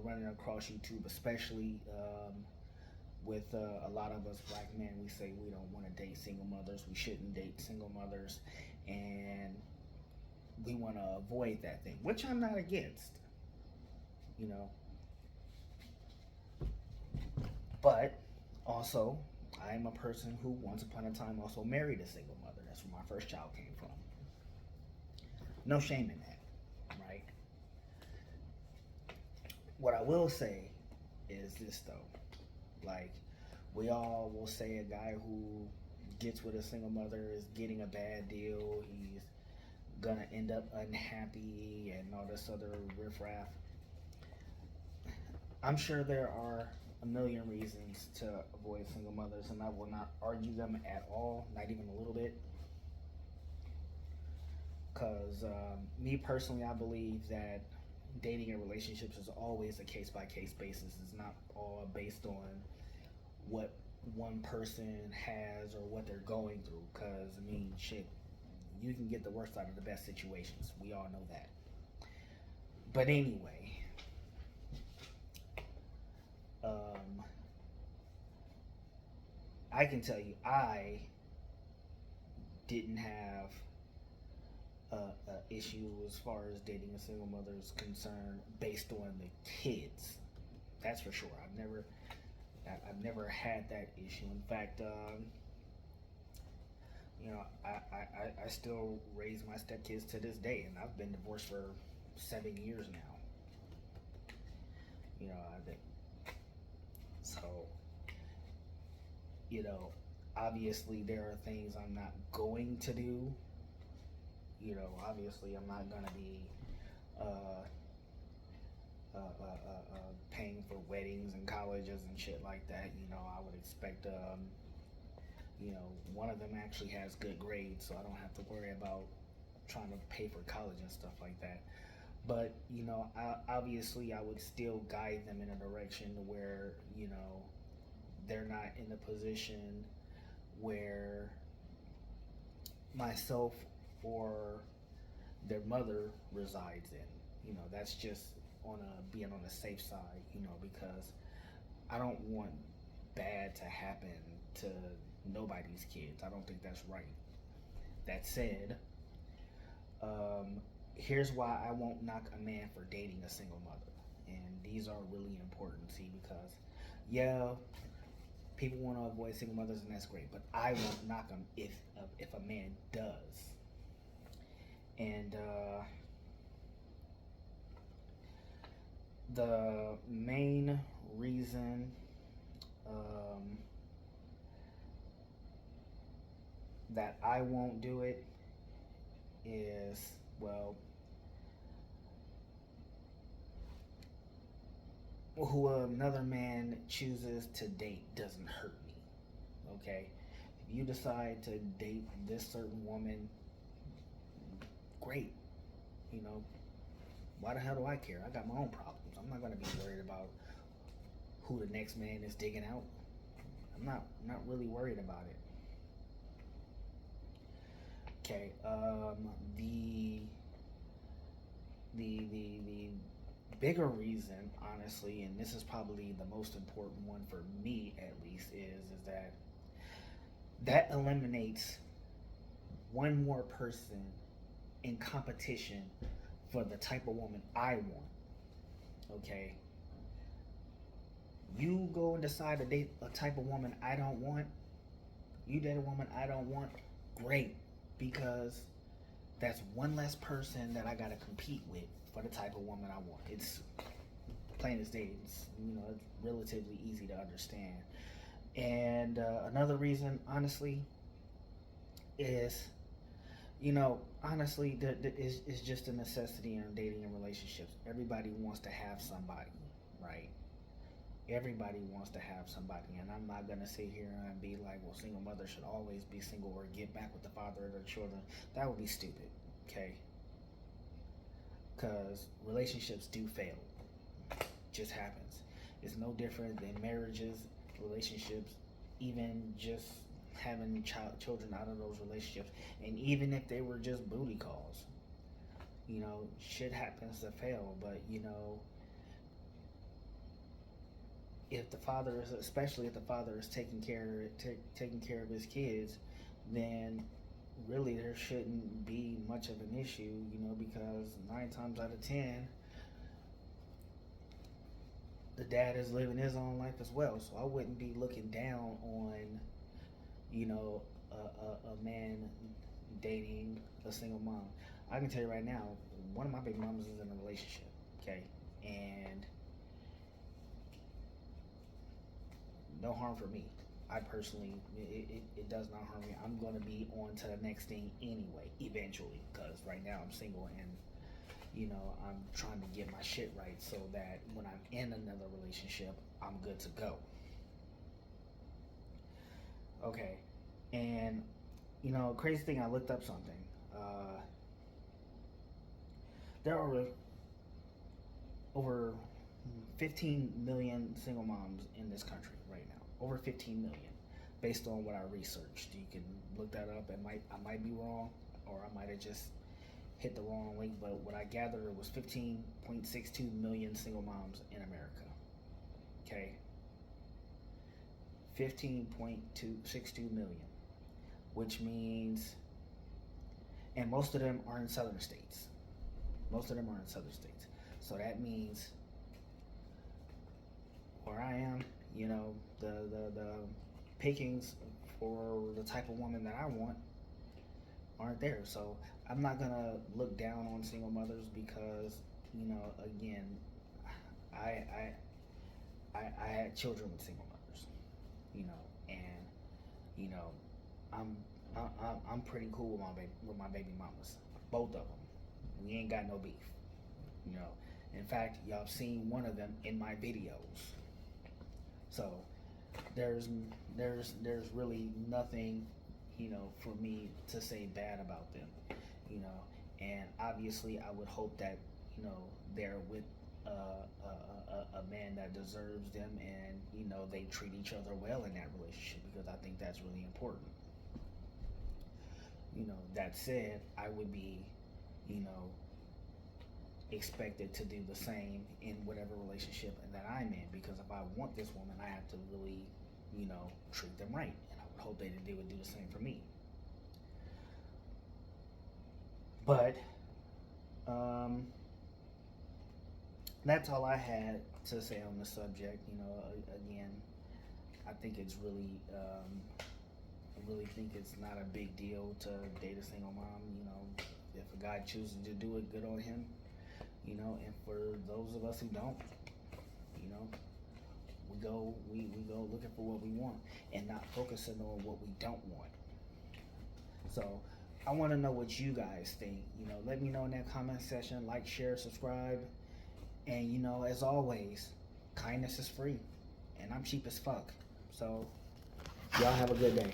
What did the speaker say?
running across YouTube, especially with a lot of us black men. We say we don't want to date single mothers. We shouldn't date single mothers, and we want to avoid that thing, which I'm not against. You know, but also I'm a person who once upon a time also married a single mother. That's where my first child came from. No shame in that, right? What I will say is this though, like we all will say a guy who gets with a single mother is getting a bad deal. He's gonna end up unhappy and all this other riffraff. I'm sure there are a million reasons to avoid single mothers, and I will not argue them at all, not even a little bit. Because me personally, I believe that dating and relationships is always a case by case basis. It's not all based on what one person has or what they're going through. Because, I mean, shit, you can get the worst out of the best situations. We all know that. But anyway, um, I can tell you, I didn't have a issue as far as dating a single mother is concerned based on the kids. That's for sure. I've never had that issue. In fact, I still raise my stepkids to this day, and I've been divorced for 7 years now. You know, I think so. You know, obviously there are things I'm not going to do. Obviously I'm not gonna be uh, paying for weddings and colleges and shit like that. I would expect one of them actually has good grades, so I don't have to worry about trying to pay for college and stuff like that. But obviously, I would still guide them in a direction where they're not in a position where myself or their mother resides in. That's just on a being on the safe side. Because I don't want bad to happen to nobody's kids. I don't think that's right. That said, here's why I won't knock a man for dating a single mother. And these are really important, see, because yeah, people want to avoid single mothers, and that's great. But I won't knock them if a man does. And the main reason that I won't do it is, well, who another man chooses to date doesn't hurt me. Okay? If you decide to date this certain woman, great. You know, why the hell do I care? I got my own problems. I'm not gonna be worried about who the next man is digging out. I'm not really worried about it. Okay. The bigger reason, honestly, and this is probably the most important one for me at least, is that eliminates one more person in competition for the type of woman I want. Okay, you go and decide to date a type of woman I don't want. You date a woman I don't want. Great, because that's one less person that I gotta compete with for the type of woman I want. It's plain as day. It's relatively easy to understand. And another reason, honestly, is honestly, is just a necessity in dating and relationships. Everybody wants to have somebody, right? Everybody wants to have somebody, and I'm not gonna sit here and be like, well, single mothers should always be single or get back with the father of their children. That would be stupid, okay? Because relationships do fail. Just happens. It's no different than marriages, relationships, even just having children out of those relationships, and even if they were just booty calls, shit happens to fail. But if the father is, especially if the father is taking care of his kids, then really there shouldn't be much of an issue, because 9 times out of 10, the dad is living his own life as well. So I wouldn't be looking down on, a man dating a single mom. I can tell you right now, one of my baby mamas is in a relationship, okay, and no harm for me. I personally, it does not harm me. I'm going to be on to the next thing anyway, eventually, because right now I'm single and, I'm trying to get my shit right so that when I'm in another relationship, I'm good to go. Okay, and, crazy thing, I looked up something. There are over 15 million single moms in this country right now. Over 15 million, based on what I researched. You can look that up. I might be wrong, or I might have just hit the wrong link. But what I gathered, it was 15.62 million single moms in America. Okay, 15.262 million, which means, and most of them are in southern states. So that means where I am, the pickings for the type of woman that I want aren't there. So I'm not gonna look down on single mothers because, again, I I had children with single mothers, and you know, I'm I'm pretty cool with my baby mamas, both of them. We ain't got no beef, you know. In fact, y'all seen one of them in my videos. So there's there's really nothing, for me to say bad about them, you know. And obviously, I would hope that they're with a man that deserves them, and they treat each other well in that relationship, because I think that's really important. That said, I would be, you know, expected to do the same in whatever relationship that I'm in, because if I want this woman, I have to really, treat them right, and I would hope they would do the same for me. But that's all I had to say on the subject. Again, I think it's really, I really think it's not a big deal to date a single mom. If a guy chooses to do it, good on him. And for those of us who don't, we go looking for what we want and not focusing on what we don't want. So I want to know what you guys think. Let me know in that comment section. Like, share, subscribe, and as always, kindness is free, and I'm cheap as fuck. So y'all have a good day.